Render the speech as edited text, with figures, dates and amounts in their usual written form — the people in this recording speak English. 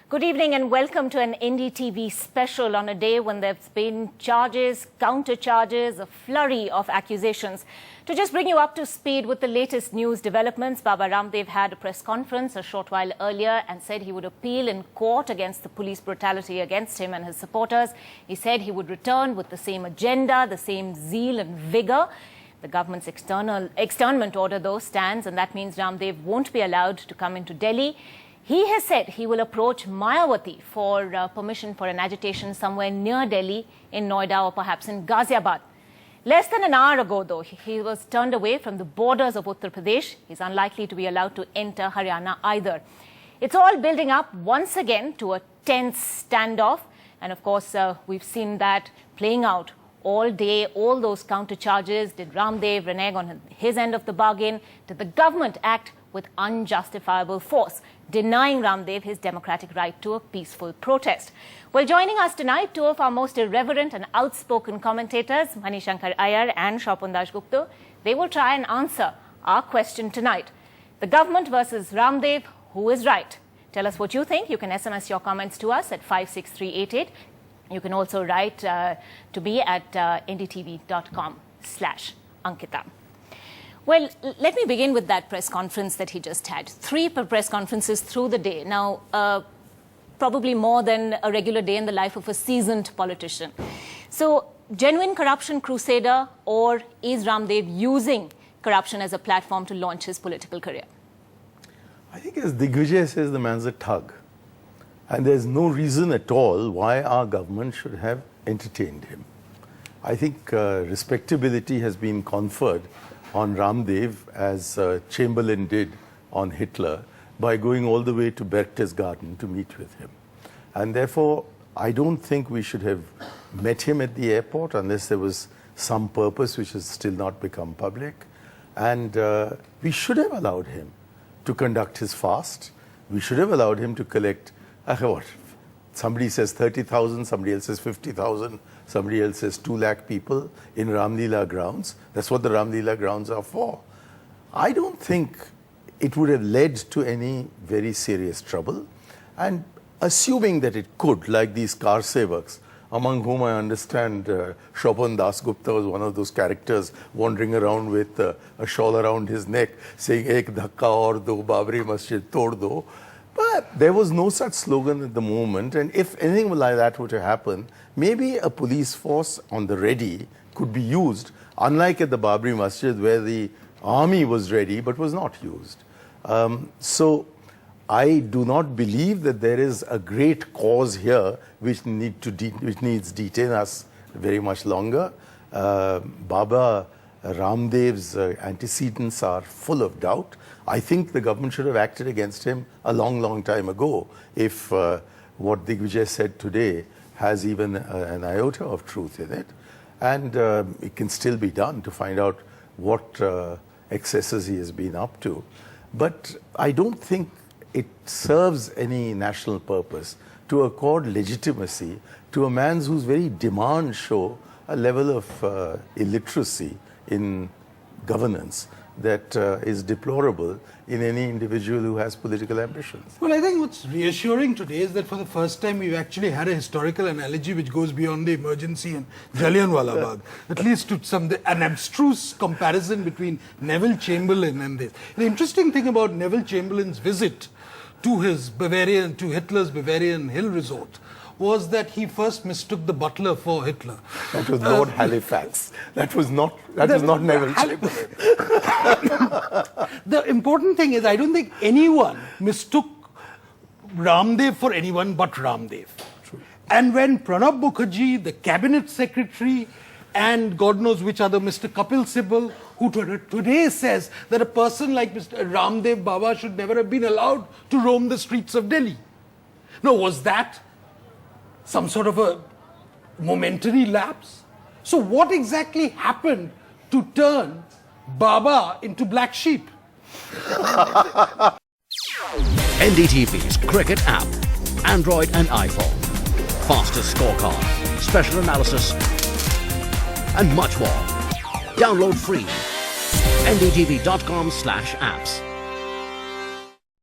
Good evening and welcome to an NDTV special on a day when there's been charges, counter-charges, a flurry of accusations. To just bring you up to speed with the latest news developments, Baba Ramdev had a press conference a short while earlier and said he would appeal in court against the police brutality against him and his supporters. He said he would return with the same agenda, the same zeal and vigour. The government's externment order, though, stands, and that means Ramdev won't be allowed to come into Delhi. He has said he will approach Mayawati for permission for an agitation somewhere near Delhi, in Noida or perhaps in Ghaziabad. Less than an hour ago, though, he was turned away from the borders of Uttar Pradesh. He's unlikely to be allowed to enter Haryana either. It's all building up once again to a tense standoff. And of course, we've seen that playing out all day, all those counter-charges. Did Ramdev renege on his end of the bargain? Did the government act with unjustifiable force, denying Ramdev his democratic right to a peaceful protest? Well, joining us tonight, two of our most irreverent and outspoken commentators, Manishankar Iyer and Shaupan Dasgupta. They will try and answer our question tonight. The government versus Ramdev, who is right? Tell us what you think. You can SMS your comments to us at 56388. You can also write to me at ndtv.com/Ankita. Well, let me begin with that press conference that he just had. 3 press conferences through the day. Now, probably more than a regular day in the life of a seasoned politician. So, genuine corruption crusader, or is Ramdev using corruption as a platform to launch his political career? I think, as Digvijay says, the man's a thug. And there's no reason at all why our government should have entertained him. I think respectability has been conferred on Ramdev as Chamberlain did on Hitler by going all the way to Berchtesgaden to meet with him. And therefore, I don't think we should have met him at the airport unless there was some purpose which has still not become public. And we should have allowed him to conduct his fast. We should have allowed him to collect, what? Somebody says 30,000, somebody else says 50,000, somebody else says 2 lakh people in Ramlila grounds. That's what the Ramlila grounds are for. I don't think it would have led to any very serious trouble. And assuming that it could, like these car sevaks, among whom I understand Shaupan Dasgupta was one of those characters wandering around with a shawl around his neck, saying, "Ek dhakka aur do, Babri Masjid tod do." But there was no such slogan at the moment, and if anything like that were to happen, maybe a police force on the ready could be used, unlike at the Babri Masjid where the army was ready but was not used. So I do not believe that there is a great cause here which needs detain us very much longer. Baba Ramdev's antecedents are full of doubt. I think the government should have acted against him a long, long time ago if what Digvijay said today has even an iota of truth in it. And it can still be done to find out what excesses he has been up to. But I don't think it serves any national purpose to accord legitimacy to a man whose very demands show a level of illiteracy in governance that is deplorable in any individual who has political ambitions. Well, I think what's reassuring today is that for the first time we've actually had a historical analogy which goes beyond the emergency and Jallianwala Bagh, at least to an abstruse comparison between Neville Chamberlain and this. The interesting thing about Neville Chamberlain's visit to Hitler's Bavarian Hill resort was that he first mistook the butler for Hitler. That was Lord Halifax. That was not Neville Chamberlain. The important thing is, I don't think anyone mistook Ramdev for anyone but Ramdev. True. And when Pranab Mukherjee, the cabinet secretary, and God knows which other, Mr. Kapil Sibal, who today says that a person like Mr. Ramdev Baba should never have been allowed to roam the streets of Delhi. Now, was that some sort of a momentary lapse? So what exactly happened to turn Baba into black sheep? NDTV's cricket app, Android and iPhone, fastest scorecard, special analysis, and much more. Download free. ndtv.com/apps.